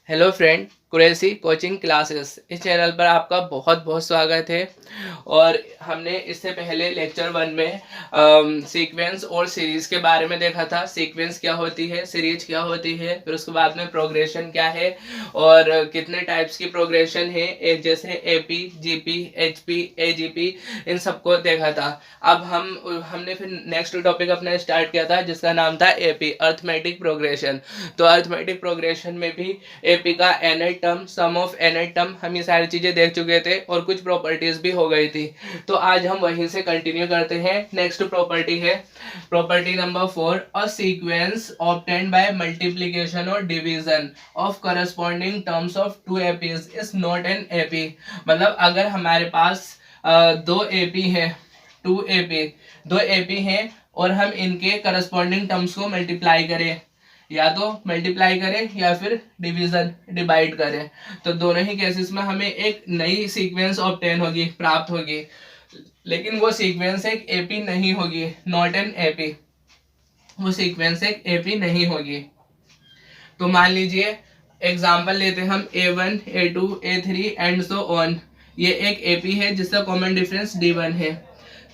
Hello friend, Qureshi coaching classes इस channel पर आपका बहुत बहुत स्वागत है। और हमने इससे पहले लेक्चर 1 में सीक्वेंस और सीरीज़ के बारे में देखा था। सीक्वेंस क्या होती है, सीरीज क्या होती है, फिर उसके बाद में प्रोग्रेशन क्या है और कितने टाइप्स की प्रोग्रेशन है, एक जैसे एपी, जीपी, एचपी, एजीपी, इन सबको देखा था। अब हमने फिर नेक्स्ट टॉपिक अपना स्टार्ट किया था जिसका नाम था एपी, अर्थमेटिक प्रोग्रेशन। तो अर्थमेटिक प्रोग्रेशन में भी एपी का एनएट टर्म, सम ऑफ एनएट टर्म, हम ये सारी चीज़ें देख चुके थे और कुछ प्रॉपर्टीज भी हो गई थी। तो आज हम वहीं से कंटिन्यू करते हैं। नेक्स्ट प्रॉपर्टी है property number 4, a sequence obtained by multiplication और division of corresponding terms of two APs is not an AP. मतलब अगर हमारे पास दो एपी है, दो एपी हैं और हम इनके करस्पॉन्डिंग टर्म्स को मल्टीप्लाई करें, या तो मल्टीप्लाई करें या फिर डिवाइड करें, तो दोनों ही केसेस में हमें एक नई सीक्वेंस ऑब्टेन होगी, प्राप्त होगी। लेकिन वो सीक्वेंस एक एपी नहीं होगी, नॉट एन एपी। वो सीक्वेंस एक एपी नहीं होगी। तो मान लीजिए एग्जांपल लेते हैं हम A1, A2, A3 and so on. ये एक एपी है जिसका कॉमन डिफरेंस D1 है।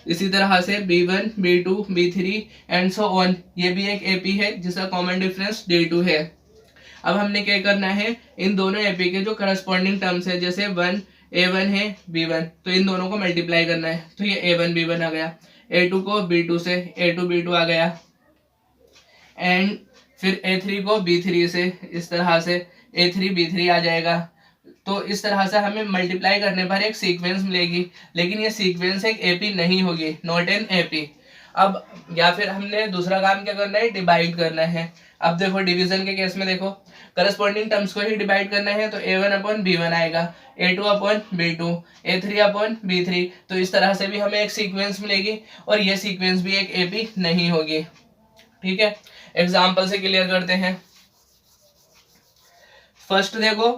इसी तरह से B1, B2, B3 and so on, ये भी एक एपी है जिसका कॉमन डिफरेंस D2 है। अब हमने क्या करना है, इन दोनों एपी के जो करस्पॉन्डिंग टर्म्स है, जैसे A1 है B1, तो इन दोनों को मल्टीप्लाई करना है। तो ये A1 B1 आ गया, A2 को B2 से A2 B2 आ गया, एंड फिर A3 को B3 से, इस तरह से A3 B3 आ जाएगा। तो इस तरह से हमें मल्टीप्लाई करने पर एक सीक्वेंस मिलेगी, लेकिन ये सीक्वेंस एक एपी नहीं होगी, नॉट एन एपी। अब या फिर हमने दूसरा काम क्या करना है, डिवाइड करना है। अब देखो डिवीजन के केस में देखो, करस्पॉन्डिंग टर्म्स को ही डिवाइड करना है, तो A1 अपॉन B1 आएगा, A2 upon B2, A3 upon B3। तो इस तरह से भी हमें एक सीक्वेंस मिलेगी और ये सीक्वेंस भी एक एपी नहीं होगी। ठीक है, एग्जाम्पल से क्लियर करते हैं। फर्स्ट देखो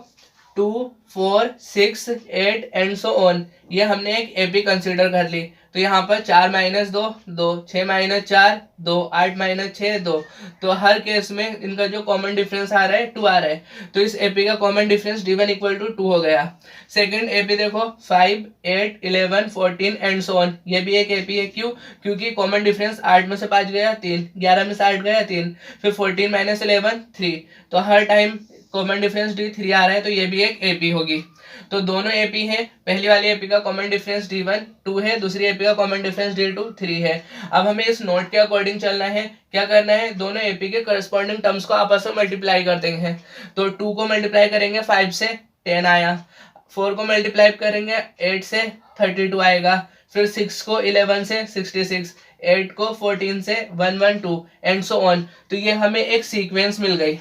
2, 4, 6, 8 एंड सो ऑन, ये हमने एक एपी कंसीडर कर ली। तो यहाँ पर 4 माइनस 2 2, 6 माइनस 4 2, 8 माइनस 6 2। तो हर केस में इनका जो कॉमन डिफरेंस आ रहा है 2 आ रहा है, तो इस एपी का common difference D1 equal to 2 हो गया। सेकंड एपी देखो 5, 8, 11, 14 एंड सो ऑन, ये भी एक एपी है। क्यों? क्योंकि कॉमन डिफरेंस 8 में से 5 गया 3, 11 में से 8 गया 3, फिर 14 माइनस 11 3। तो हर टाइम कॉमन डिफरेंस D3 आ रहा है, तो ये भी एक एपी होगी। तो दोनों एपी हैं। पहली वाली एपी का कॉमन डिफरेंस D1 2 है, दूसरी एपी का कॉमन डिफरेंस D2 3 है। अब हमें इस नोट के अकॉर्डिंग चलना है। क्या करना है, दोनों एपी के करस्पॉन्डिंग टर्म्स को आपस में मल्टीप्लाई कर देंगे। तो 2 को मल्टीप्लाई करेंगे 5 से 10 आया, 4 को मल्टीप्लाई करेंगे 8 से 32 आएगा, फिर 6 को 11 से 66, 8 को 14 से 112 एंड सो ऑन। तो ये हमें एक सीक्वेंस मिल गई।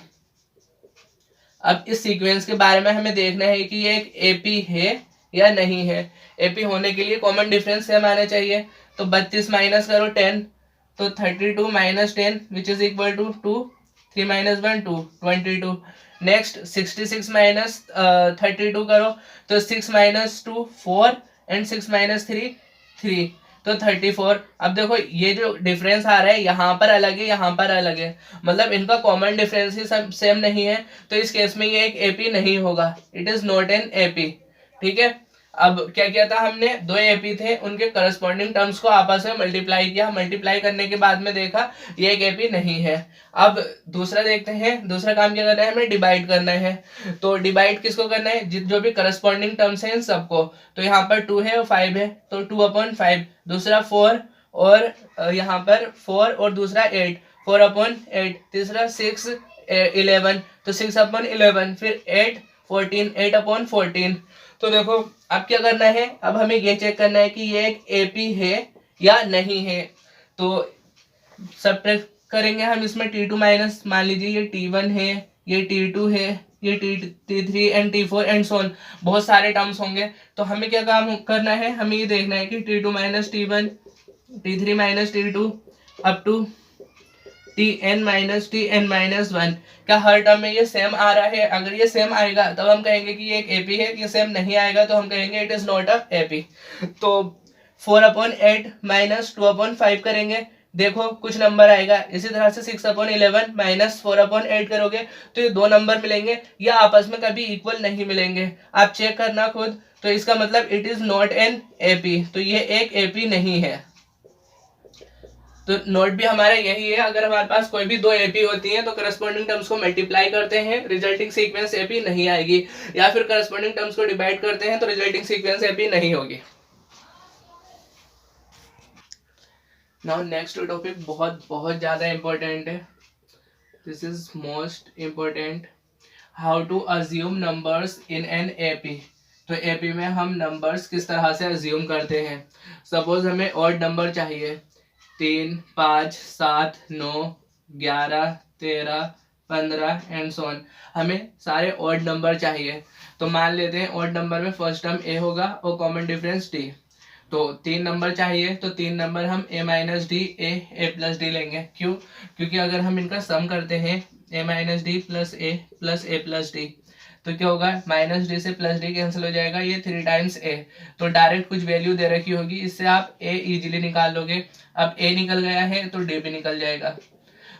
अब इस सीक्वेंस के बारे में हमें देखना है कि ये एक एपी है या नहीं है। एपी होने के लिए कॉमन डिफरेंस सेम आना चाहिए। तो 32 माइनस करो 10, तो 32 minus 10 which is equal to 2, 3 minus 1 2, 22। Next 66 minus 32 करो, तो 6 माइनस 2 4 एंड 6 माइनस 3 3, तो 34। अब देखो ये जो डिफरेंस आ रहा है यहाँ पर अलग है, यहाँ पर अलग है, मतलब इनका कॉमन डिफरेंस ही सेम नहीं है। तो इस केस में ये एक एपी नहीं होगा, it is not an AP. ठीक है, अब क्या किया था हमने, दो एपी थे, उनके करस्पॉन्डिंग टर्म्स को आपस में मल्टीप्लाई किया। मल्टीप्लाई करने के बाद में देखा ये एक एपी नहीं है। अब दूसरा देखते हैं, दूसरा काम क्या करना है, हमें डिवाइड करना है। तो डिवाइड किसको करना है, जो भी करस्पॉन्डिंग टर्म्स हैं इन सबको। तो यहाँ पर 2 है और 5 है, तो 2/5, दूसरा 4 और यहाँ पर 4 और दूसरा 8, 4/8, तीसरा 6 11, तो 6/11, फिर 8 14, 8/14। तो देखो अब क्या करना है, अब हमें ये चेक करना है कि ये एक एपी है या नहीं है। तो सब्ट्रैक्ट करेंगे हम इसमें T2 माइनस, मान लीजिए ये T1 है, ये T2 है, ये T3 and T4 and so on, बहुत सारे टर्म्स होंगे। तो हमें क्या काम करना है, हमें ये देखना है कि T2 minus T1, T3 minus T2 up to Tn minus 1, क्या हर टर्म में ये सेम आ रहा है। अगर ये सेम आएगा तब हम कहेंगे कि ये एक एपी है, ये सेम नहीं आएगा तो हम कहेंगे it is not a AP. तो 4/8 माइनस 2/5 करेंगे, देखो कुछ नंबर आएगा, इसी तरह से 6/11 माइनस 4/8 करोगे तो ये दो नंबर मिलेंगे, या आपस में कभी इक्वल नहीं मिलेंगे, आप चेक करना खुद। तो इसका मतलब it is not an AP, तो ये एक एपी नहीं है। तो नोट भी हमारा यही है, अगर हमारे पास कोई भी दो एपी होती है तो करस्पॉन्डिंग टर्म्स को मल्टीप्लाई करते हैं, रिजल्टिंग सीक्वेंस एपी नहीं आएगी, या फिर करस्पॉन्डिंग टर्म्स को डिवाइड करते हैं तो रिजल्टिंग सीक्वेंस एपी नहीं होगी। नाउ नेक्स्ट टॉपिक बहुत बहुत ज्यादा इंपॉर्टेंट है, this is most important, how to assume numbers in an AP. तो एपी में हम नंबर्स किस तरह से अज्यूम करते हैं। सपोज हमें ऑड नंबर चाहिए, 3, 5, 7, 9, 11, 13, 15 एंड सो ऑन, हमें सारे ऑड नंबर चाहिए। तो मान लेते हैं ऑड नंबर में फर्स्ट टर्म ए होगा और कॉमन डिफरेंस डी। तो 3 नंबर चाहिए, तो 3 नंबर हम a minus d a plus d लेंगे। क्यों? क्योंकि अगर हम इनका सम करते हैं a minus D plus a plus d, तो क्या होगा, माइनस डी से प्लस डी कैंसिल हो जाएगा, ये 3 टाइम्स ए। तो डायरेक्ट कुछ वैल्यू दे रखी होगी, इससे आप ए इजीली निकाल लोगे। अब ए निकल गया है तो डी भी निकल जाएगा।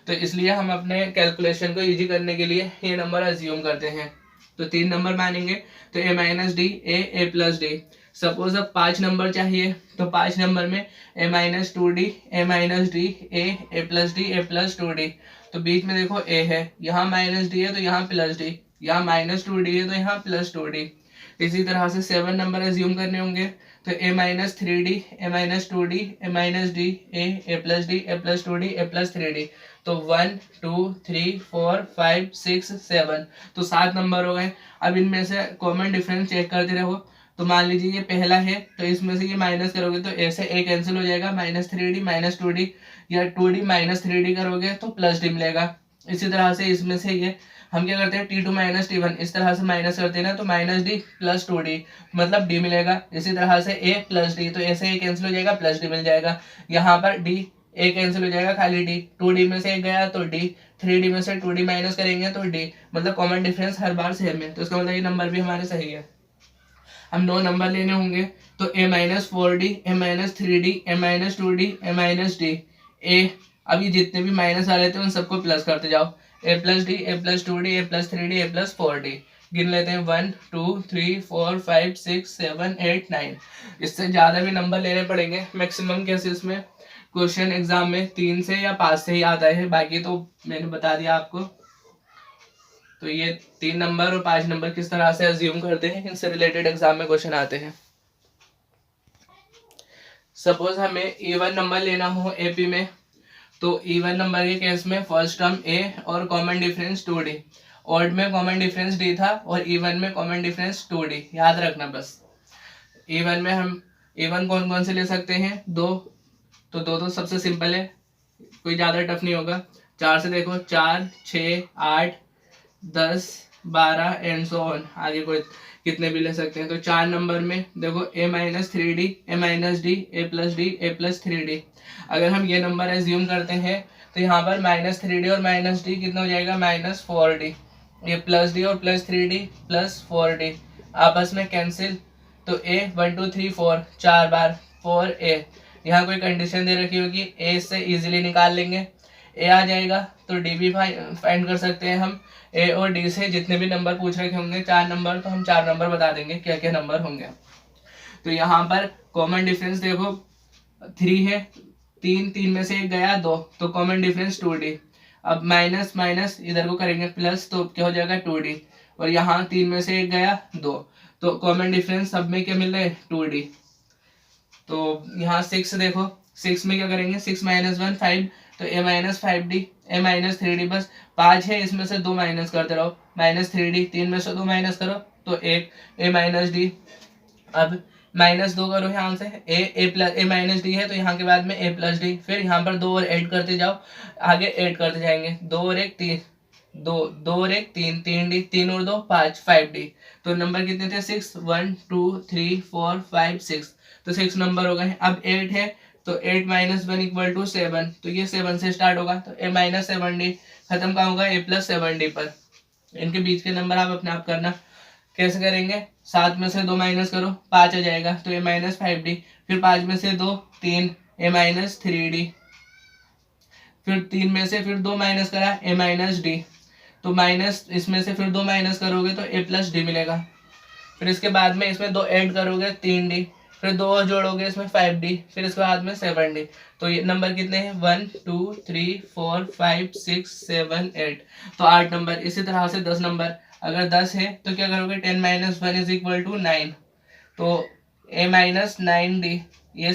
तो इसलिए हम अपने कैलकुलेशन को इजी करने के लिए ये नंबर अज्यूम करते हैं। तो 3 नंबर मानेंगे, तो a minus d a plus d. Suppose अब 5 नंबर चाहिए, तो 5 नंबर में a minus two d a minus d a plus d a plus two d. तो बीच में देखो ए है, यहाँ माइनस डी है तो यहाँ प्लस डी, यहाँ माइनस टू डी है तो यहाँ प्लस टू डी। इसी तरह से 7 नंबर एज्यूम करने होंगे, तो a minus three d a minus two d a minus d a plus d a plus two d a plus three d. तो 1 2 3 4 5 6 7, तो 7 नंबर हो गए। अब इनमें से कॉमन डिफरेंस चेक करते रहो। तो मान लीजिए ये पहला है, तो इसमें से ये माइनस करोगे तो ए से ए कैंसिल हो जाएगा, minus three d minus two d, या two d minus three d करोगे तो प्लस डी मिलेगा। इसी तरह से इसमें से ये हम क्या करते हैं, T two minus T one, इस तरह से माइनस करते हैं ना, तो minus D plus two D मतलब डी मिलेगा। इसी तरह से ए प्लस डी, तो ए से ए कैंसिल हो जाएगा, प्लस डी मिल जाएगा। यहाँ पर डी ए कैंसिल हो जाएगा, खाली डी, टू डी में से एक गया तो डी, थ्री डी में से टू डी माइनस करेंगे तो डी, मतलब कॉमन डिफरेंस हर बार सेम है। तो इसका मतलब ये नंबर भी हमारे सही है। हम 9 नंबर लेने होंगे, तो a minus four d a minus three d a minus two d a minus d a. अब ये जितने भी माइनस आ रहे थे उन सबको प्लस करते जाओ, a plus d a plus two d a plus three d a plus four d. गिन लेते हैं 1 2 3 4 5 6 7 8 9। इससे ज़्यादा भी नंबर लेने पड़ेंगे मैक्सिमम केसेस में। क्वेश्चन एग्जाम में 3 से या 5 से ही आता है, बाकी तो मैंने बता दिया आपको। तो ये 3 नंबर और 5 नंबर किस तरह से अज्यूम करते हैं, इनसे रिलेटेड एग्जाम में क्वेश्चन आते हैं। सपोज हमें इवन नंबर लेना हो एपी में, तो इवन नंबर के केस में फर्स्ट टर्म ए और common difference two D. Odd में कॉमन डिफरेंस डी था और इवन में कॉमन डिफरेंस टू डी, याद रखना बस। इवन में हम इवन कौन कौन से ले सकते हैं, दो, तो दो तो सबसे सिंपल है, कोई ज़्यादा टफ नहीं होगा। 4 से देखो, 4 6 8 10 12 एंड सो ऑन, आगे कोई कितने भी ले सकते हैं। तो 4 नंबर में देखो a minus three d a minus d a plus three d. अगर हम ये नंबर एज्यूम करते हैं तो यहाँ पर माइनस थ्री डी और माइनस डी कितना हो जाएगा, माइनस फोर डी। ये प्लस डी और plus three D plus four D आपस में कैंसिल। तो ए 1 2 3 4 4 बार 4 ए। यहाँ कोई कंडीशन दे रखी होगी, ए से इजीली निकाल लेंगे, ए आ जाएगा। तो डी भी फाइंड कर सकते हैं हम। ए और डी से जितने भी नंबर पूछ रखे होंगे 4 नंबर, तो हम 4 नंबर बता देंगे क्या क्या नंबर होंगे। तो यहाँ पर कॉमन डिफरेंस देखो 3 है, 3 में से एक गया 2, तो कॉमन डिफरेंस 2d। अब माइनस माइनस इधर को करेंगे प्लस, तो क्या हो जाएगा 2d। और यहाँ 3 में से एक गया 2, तो कॉमन डिफरेंस सब में क्या मिल रहा है 2d। तो यहाँ 6 देखो, 6 में क्या करेंगे, 6 माइनस 1 5, तो a minus 5d A minus 3d। बस 5 है, इसमें से 2 माइनस करते रहो, माइनस 3d, 3 में से 2 माइनस करो तो 1 ए माइनस डी। अब माइनस 2 करो यहाँ से, ए माइनस डी है तो यहाँ के बाद में ए प्लस डी, फिर यहाँ पर 2 और ऐड करते जाओ, आगे ऐड करते जाएंगे, 2 और 1 3, 2 और 1 3, 3d, 3 और 2 5 5d। तो नंबर कितने थे 6 1 2 3 4 5 6, तो 6 नंबर हो गए। अब 8 है, तो 8 माइनस 1 इक्वल टू 7, तो ये 7 से स्टार्ट होगा, तो ए माइनस 7d खत्म कहाँ होगा, ए प्लस 7d पर। इनके बीच के नंबर आप अपने आप करना, कैसे करेंगे, 7 में से 2 माइनस करो 5 आ जाएगा, तो ए माइनस 5d, फिर 5 में से 2 3 ए माइनस 3d, फिर 3 में से फिर 2 माइनस करा a माइनस डी, तो माइनस इसमें से फिर 2 माइनस करोगे तो a प्लस डी मिलेगा। फिर इसके बाद में इसमें 2 ऐड करोगे 3d, फिर 2 और जोड़ोगे इसमें 5d, फिर इसके बाद में 7d। तो ये नंबर कितने हैं 1 2 3 4 5 6 7 8, तो 8 नंबर। इसी तरह से 10 नंबर, अगर 10 है तो क्या करोगे 10 माइनस 1 इज इक्वल टू 9, तो a माइनस 9d, ये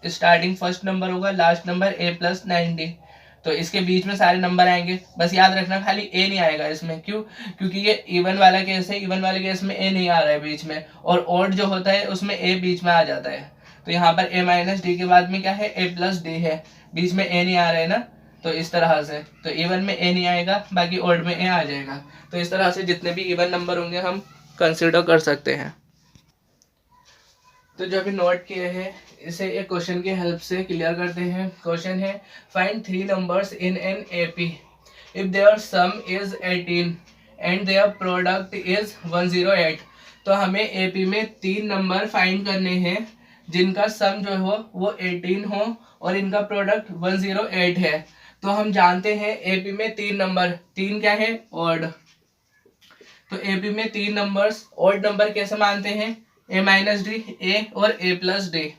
स्टार्टिंग फर्स्ट नंबर होगा, last number a plus 9d। तो इसके बीच में सारे नंबर आएंगे, बस याद रखना खाली a नहीं आएगा इसमें। क्यों? क्योंकि ये इवन वाला केस है, इवन वाले केस में a नहीं आ रहा है बीच में, और ऑड जो होता है उसमें a बीच में आ जाता है। तो यहाँ पर a माइनस डी के बाद में क्या है a प्लस डी है, बीच में a नहीं आ रहा है ना, तो इस तरह से तो इवन में a नहीं आएगा, बाकी ऑड में a आ जाएगा। तो इस तरह से जितने भी इवन नंबर होंगे हम कंसिडर कर सकते हैं। तो जो अभी नोट किए हैं इसे एक क्वेश्चन की हेल्प से क्लियर करते हैं। क्वेश्चन है find 3 numbers in an AP if their sum is 18 and their product is 108। तो हमें एपी में 3 नंबर फाइंड करने हैं जिनका सम जो हो वो 18 हो और इनका प्रोडक्ट 108 है। तो हम जानते हैं एपी में 3 नंबर, 3 क्या है ऑड, तो एपी में 3 नंबर्स ऑड नंबर कैसे मानते हैं a माइनस डी, ए और a प्लस डी।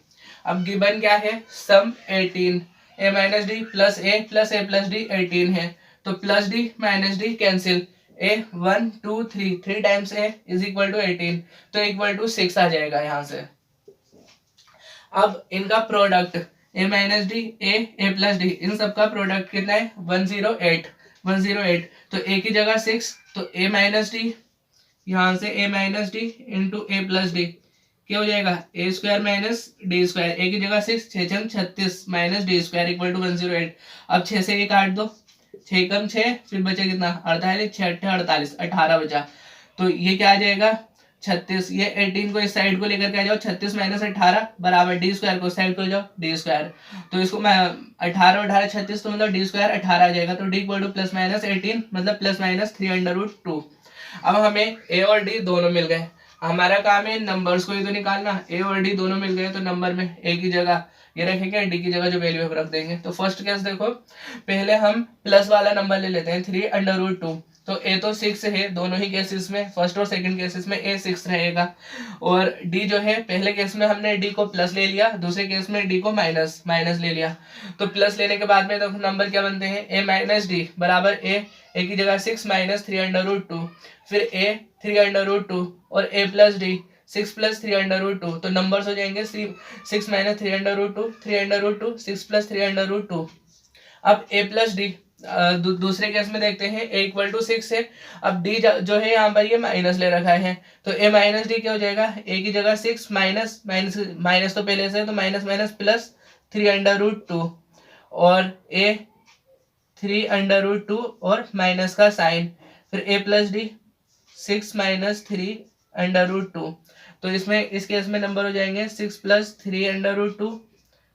अब गिवन क्या है sum 18, a minus D plus a plus D 18 है, तो plus D minus D cancel, a 1 2 3 times a is equal to 18, तो इक्वल टू 6 आ जाएगा यहाँ से। अब इनका product a minus d a plus d, इन सबका प्रोडक्ट कितना है 108, तो a की जगह 6, तो a माइनस डी यहाँ से a minus D into A plus D, क्या हो जाएगा A square minus D square, A की जगह 6, 6 36 minus D square equal to 108। अब 6 से ये काट दो, 6 कम 6, फिर बचा कितना 48, 6 48, 18 बचा, तो ये क्या आ जाएगा 36। ये 18 को इस साइड को लेकर के आ जाओ, 36 माइनस 18 बराबर डी स्क्वायर को साइड को जाओ डी स्क्वायर, तो इसको मैं 18 और 18 36, तो मतलब डी स्क्वायर 18 आ जाएगा, तो D equal two plus minus 18 मतलब प्लस माइनस 3√2। अब हमें a और d दोनों मिल गए, हमारा काम है नंबर्स को ही तो निकालना। a और d दोनों मिल गए तो नंबर में a की जगह ये रखेंगे, d की जगह जो वैल्यू है रख देंगे। तो फर्स्ट केस देखो, पहले हम प्लस वाला नंबर ले लेते हैं 3√2, तो a तो 6 है दोनों ही केसेस में, फर्स्ट और सेकंड केसेस में a 6 रहेगा, और d जो है पहले केस में हमने d को प्लस ले लिया, दूसरे केस में d को माइनस ले लिया। तो प्लस लेने के बाद में तो नंबर क्या बनते हैं a माइनस डी बराबर a की जगह 6 माइनस 3√2, फिर a 3√2 और a प्लस डी 6 प्लस 3√2, तो नंबर्स हो जाएंगे 6 माइनस 3√2 6 प्लस 3√2। अब a प्लस डी दूसरे केस में देखते हैं a इक्वल टू 6 है, अब d जो है यहाँ पर ये माइनस ले रखा है, तो a माइनस डी क्या हो जाएगा a की जगह 6 माइनस माइनस तो पहले से है, तो माइनस माइनस प्लस 3√2 और a 3√2 और माइनस का साइन, फिर a प्लस डी 6 माइनस 3√2, तो इसमें इस केस में नंबर हो जाएंगे 6 प्लस 3√2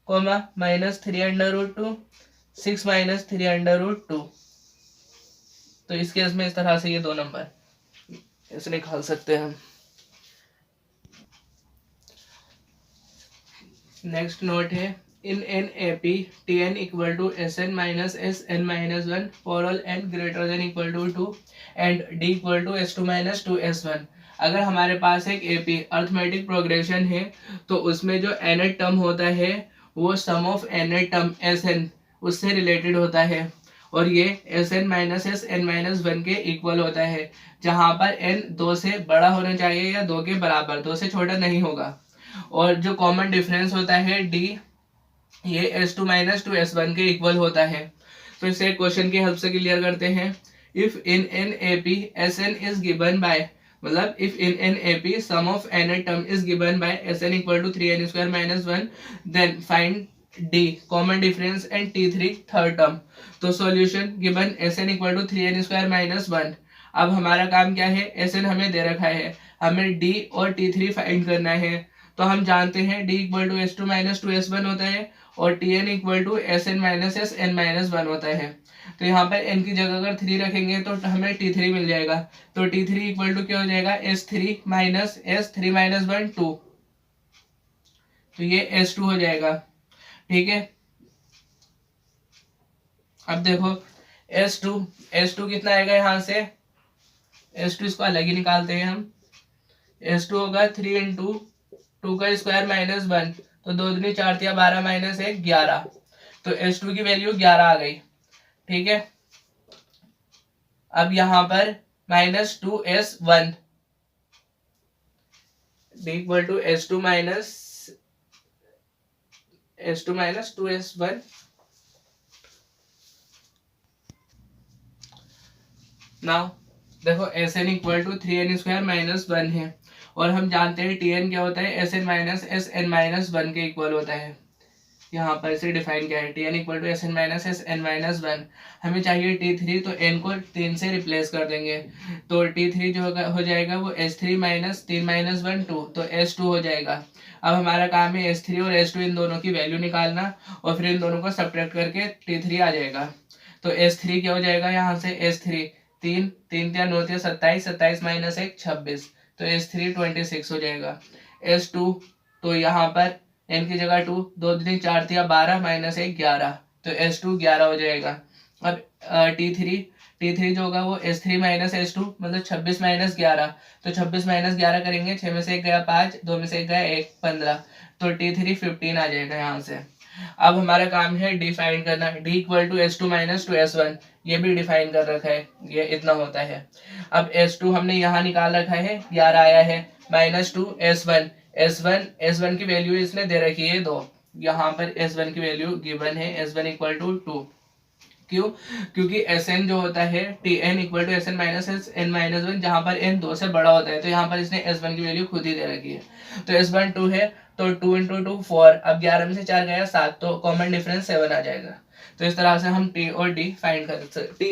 कोमा माइनस 3√2 6 माइनस 3√2। तो इस केस में इस तरह से ये दो नंबर ऐसे निकाल सकते हैं हम। नेक्स्ट नोट है in an AP Tn equal to Sn minus Sn minus 1 for all n greater than equal to 2 and D equal to S2 minus 2S1। अगर हमारे पास एक AP अर्थमेटिक प्रोग्रेशन है तो उसमें जो nth टर्म होता है वो सम ऑफ nth टर्म Sn उससे रिलेटेड होता है, और ये Sn माइनस Sn माइनस 1 के इक्वल होता है, जहाँ पर n 2 से बड़ा होना चाहिए या 2 के बराबर, 2 से छोटा नहीं होगा। और जो कॉमन डिफरेंस होता है D ये S2 माइनस 2S1 के इक्वल होता है। तो इसे क्वेश्चन की हेल्प से क्लियर करते हैं। If in an AP Sn is given by, मतलब if in an AP sum of n term is given by Sn equal to 3n square minus 1, then find D common difference and T3 third term. तो solution given Sn equal to 3n square minus 1। अब हमारा काम क्या है, Sn हमें दे रखा है, हमें D और T3 फाइंड करना है। तो हम जानते हैं D equal to S2 minus 2S1 होता है और Tn equal to Sn minus Sn minus 1 होता है। तो यहाँ पर n की जगह अगर 3 रखेंगे तो हमें T3 मिल जाएगा, तो T3 इक्वल टू क्या हो जाएगा S3 माइनस S3 माइनस 1 2, तो ये S2 हो जाएगा। ठीक है, अब देखो S2 कितना आएगा यहाँ से, S2 इसको अलग ही निकालते हैं हम। S2 होगा 3 इंटू 2 का स्क्वायर माइनस 1, तो 2 दूनी 4 तिया 12 माइनस 1 11, तो S2 की वैल्यू 11 आ गई। ठीक है, अब यहाँ पर -2S1 equal to S2 minus 2S1। Now देखो Sn equal to 3n square minus 1 है, और हम जानते हैं Tn क्या होता है, Sn माइनस Sn माइनस 1 के इक्वल होता है। यहाँ पर इसे डिफाइन किया है, Tn equal to Sn minus Sn minus 1। हमें चाहिए T3, तो n को 3 से रिप्लेस कर देंगे, तो T3 जो हो जाएगा वो S3 माइनस 3 माइनस 1 2, तो S2 हो जाएगा। अब हमारा काम है S3 और S2 इन दोनों की वैल्यू निकालना, और फिर इन दोनों को सब्ट्रैक्ट करके T3 आ जाएगा। तो S3 क्या हो जाएगा, यहाँ से S3 3 3 या 9 27, 27 माइनस 1 26, तो S3 26 हो जाएगा। S2 तो यहाँ पर n की जगह 2, 2 3 4 तिया 12 माइनस 1 11, तो S2 11 हो जाएगा। अब T3 जो होगा वो S3 माइनस S2 मतलब 26 माइनस 11, तो 26 माइनस 11 करेंगे, 6 में से 1 गया 5, 2 में से 1 गया 1 15, तो T3 15 आ जाएगा यहाँ से। अब हमारा काम है डिफाइन करना, D equal to S2 minus 2S1, ये भी डिफाइन कर रखा है, ये इतना होता है। अब S2 हमने यहाँ निकाल रखा है, 11 आया है, -2S1 की वैल्यू इसने दे रखी है 2, यहाँ पर S1 की वैल्यू गिवन है, S1 इक्वल टू 2। क्यों? क्योंकि Sn जो होता है Tn equal to Sn minus Sn minus 1, जहाँ पर n 2 से बड़ा होता है, तो यहाँ पर इसने S1 की वैल्यू खुद ही दे रखी है। तो S1 2 है, तो 2 इंटू 2 4, अब 11 में से 4 गया 7, तो कॉमन डिफरेंस 7 आ जाएगा। तो इस तरह से हम T और D फाइंड कर सकते, T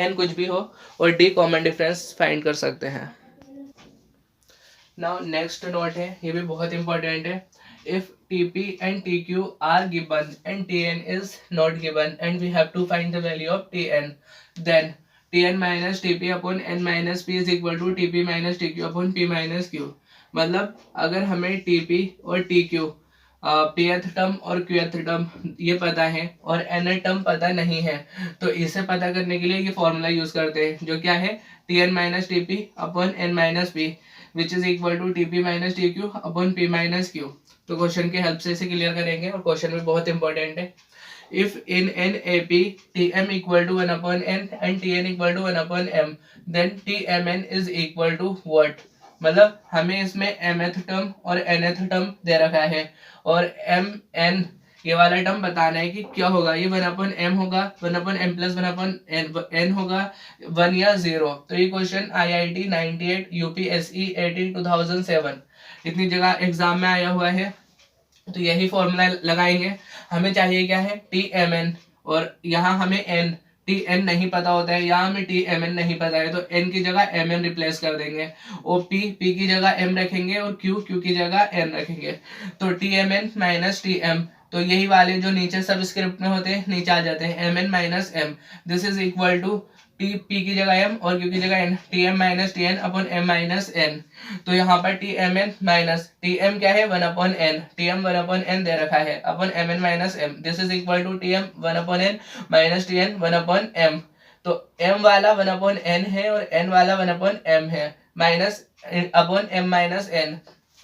n कुछ भी हो और D कॉमन डिफरेंस फाइंड कर सकते हैं। नाउ नेक्स्ट नोट है, ये भी बहुत इंपॉर्टेंट है। If TP and TQ are given and TN is not given and we have to find the value of TN, then TN minus TP upon N minus P is equal to TP minus TQ upon P minus Q। मतलब अगर हमें TP और TQ pth term और qth term ये पता है और nth term पता नहीं है, तो इसे पता करने के लिए ये फॉर्मूला यूज करते हैं, जो क्या है Tn minus TP upon N minus P which is equal to TP minus TQ upon P minus Q। तो क्वेश्चन के हेल्प से इसे क्लियर करेंगे, और क्वेश्चन भी बहुत इंपॉर्टेंट है। If in an AP Tm equal to 1 upon n and Tn equal to 1 upon m, then Tmn is equal to what. मतलब हमें इसमें mth टर्म और nth टर्म दे रखा है, और mn ये वाला टर्म बताना है कि क्या होगा, ये 1 अपॉन m होगा, 1 upon m plus 1 upon n होगा, 1 या 0। तो ये क्वेश्चन IIT 98 UPSE 80 2007 इतनी जगह एग्जाम में आया हुआ है, तो यही फॉर्मूला लगाएंगे। हमें चाहिए क्या है Tmn, और यहाँ हमें Tn नहीं पता होता है, यहाँ हमें Tmn नहीं पता है, तो n की जगह mn रिप्लेस कर देंगे, और p की जगह m रखेंगे, और q की जगह n रखेंगे, तो Tmn माइनस Tm, तो यही वाले जो नीचे सबस्क्रिप्ट में होते हैं नीचे आ जाते हैं, mn minus m, this is equal to P की जगह m और q की जगह n, Tm minus Tn upon m minus n। तो यहाँ पर Tmn माइनस Tm क्या है 1 upon n, Tm 1 upon n दे रखा है, upon mn minus m, this is equal to Tm 1 upon n minus Tn 1 upon m। तो m वाला 1 अपॉन n है और n वाला 1 अपॉन m है, minus upon m minus n।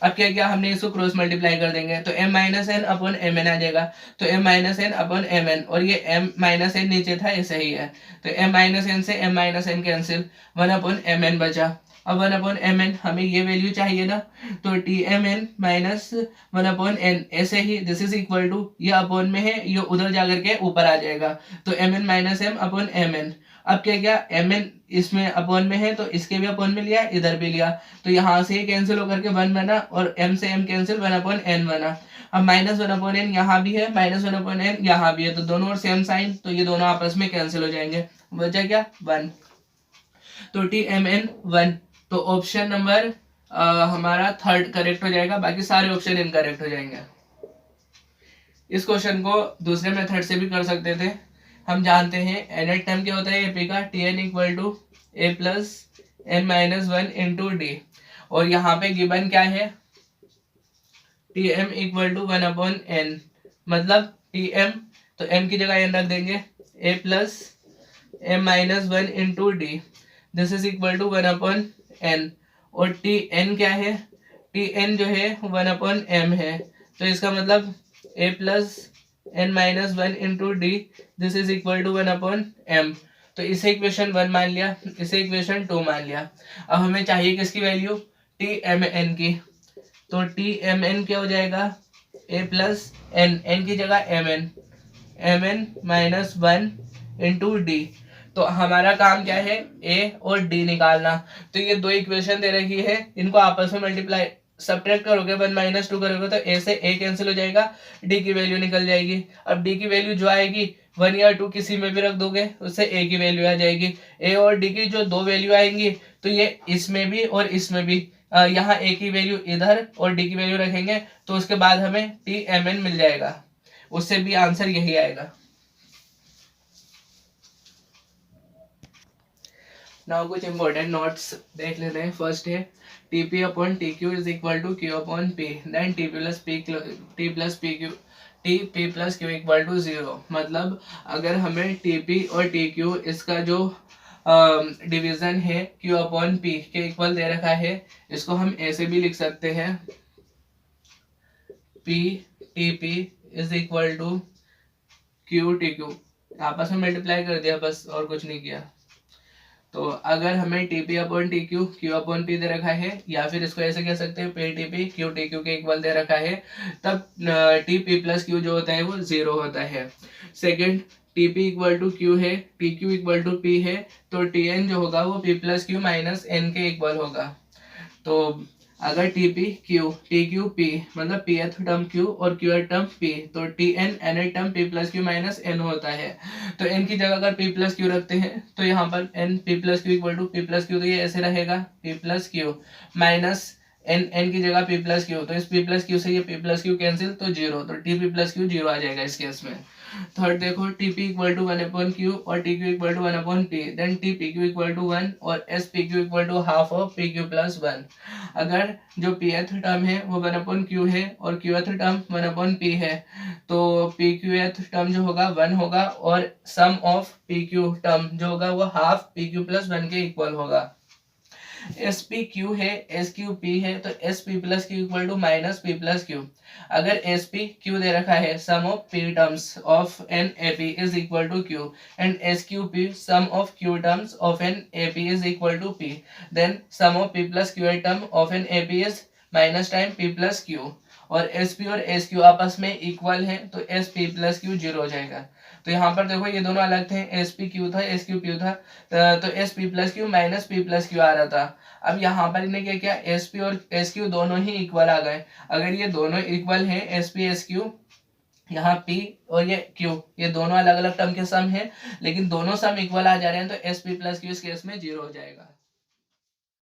अब क्या क्या हमने इसको क्रॉस मल्टीप्लाई कर देंगे, तो m minus n upon M n आ जाएगा, तो m minus n upon M n, और ये m माइनस एन नीचे था ये सही है, तो m माइनस एन से m minus N cancel, 1 upon M N बचा। अब 1 अपॉन एम एन हमें ये वैल्यू चाहिए ना, तो T M N minus 1 upon N, ऐसे ही दिस इज इक्वल टू, ये अपॉन में है ये उधर जाकर के ऊपर आ जाएगा, तो M N minus M upon M N. अब क्या क्या एम एन इसमें अपॉन में है, तो इसके भी अपॉन में लिया, इधर भी लिया, तो यहाँ से ही कैंसिल होकर के 1 बना, और m से m कैंसिल, 1 अपॉन n बना। अब माइनस 1 अपॉन n यहाँ भी है, माइनस 1 अपॉन n यहाँ भी है, तो दोनों और सेम साइन, तो ये दोनों आपस में कैंसिल हो जाएंगे, बचा क्या 1, तो टी एम एन 1। तो ऑप्शन नंबर हमारा थर्ड करेक्ट हो जाएगा, बाकी सारे ऑप्शन इनकरेक्ट हो जाएंगे। इस क्वेश्चन को दूसरे मेथड से भी कर सकते थे। हम जानते हैं nth टर्म क्या होता है एपी का, Tn equal to A plus N minus 1 into D, और यहाँ पे गिवन क्या है Tm equal to 1 upon n, मतलब Tm तो m की जगह n रख देंगे, a plus m minus one into d, this is equal to one upon n, और टी एन क्या है, टी एन जो है वन अपॉन एम है, तो इसका मतलब a plus N minus one into d, this is equal to one upon m. तो इसे इक्वेशन 1 मान लिया, इसे इक्वेशन 2 मान लिया। अब हमें चाहिए किसकी वैल्यू, टी एम एन की, तो टी एम एन क्या हो जाएगा, ए प्लस एन, एन की जगह M N minus one into D. तो हमारा काम क्या है, ए और डी निकालना। तो ये दो इक्वेशन दे रखी है, इनको आपस में मल्टीप्लाई सब्ट्रैक्ट करोगे, 1 माइनस 2 करोगे तो ए से ए कैंसिल हो जाएगा, डी की वैल्यू निकल जाएगी। अब डी की वैल्यू जो आएगी 1 या 2 किसी में भी रख दोगे, उससे ए की वैल्यू आ जाएगी। ए और डी की जो दो वैल्यू आएंगी, तो ये इसमें भी और इसमें भी, यहाँ ए की वैल्यू इधर और डी की वैल्यू रखेंगे, तो उसके बाद हमें टी एम एन मिल जाएगा, उससे भी आंसर यही आएगा। नाउ कुछ इंपॉर्टेंट नोट्स देख लेते हैं। फर्स्ट है T P upon T Q is equal to Q upon P, then T plus P Q T P plus Q equal to 0। मतलब अगर हमें टी पी और टी क्यू इसका जो डिवीजन है क्यू अपॉन पी के equal दे रखा है, इसको हम ऐसे भी लिख सकते हैं, P T P is equal to Q T Q, आपस में मल्टीप्लाई कर दिया बस, और कुछ नहीं किया। तो अगर हमें T P upon T Q Q upon P दे रखा है, या फिर इसको ऐसे कह सकते हैं P T P Q T Q के इक्वल दे रखा है, तब टी पी प्लस क्यू जो होता है वो 0 होता है। Second, T P equal to Q है, T Q equal to P है, तो टी एन जो होगा वो P plus Q minus N के इक्वल होगा। तो अगर T P Q T Q P मतलब पी एथ टर्म क्यू और क्यू एथ टर्म पी, तो T N N th term P plus Q minus N होता है। तो एन की जगह अगर पी प्लस क्यू रखते हैं, तो यहाँ पर N P plus Q equal to P plus Q, तो ये ऐसे रहेगा P plus Q minus N, N की जगह पी प्लस क्यू, तो इस पी प्लस क्यू से ये पी प्लस क्यू कैंसिल, तो 0, तो टी पी प्लस क्यू 0 आ जाएगा इस केस में। थर्ड देखो, T P equal to 1 upon Q और T Q equal to 1 upon P, then T P Q equal to 1 और S P Q equal to half of P Q plus 1। अगर जो P th term है वो 1 upon Q है और Q th term 1 upon P है, तो P Q th term जो होगा 1 होगा, और सम ऑफ पी क्यू टर्म जो होगा वो हाफ पी क्यू प्लस 1 के इक्वल होगा। एस पी क्यू है, एस क्यू पी है, तो S P plus Q equal to minus P plus Q. अगर एस पी क्यू दे रखा है, sum of P terms of an A P is equal to Q, and S Q P sum of Q terms of an A P is equal to P, then sum of P plus Q term of an A P is minus time P plus Q, और S P और S Q आपस में equal है, तो S P plus Q 0 हो जाएगा। तो यहाँ पर देखो ये दोनों अलग थे, एस पी क्यू था, एस क्यू पी था, तो S P plus Q minus P plus Q आ रहा था। अब यहाँ पर इन्हें क्या किया, एस पी और एस क्यू दोनों ही इक्वल आ गए। अगर ये दोनों इक्वल है, एस पी एस क्यू, यहाँ P और ये Q, ये दोनों अलग अलग टर्म के सम है, लेकिन दोनों सम इक्वल आ जा रहे हैं, तो एस पी प्लस क्यू इस केस में 0 हो जाएगा।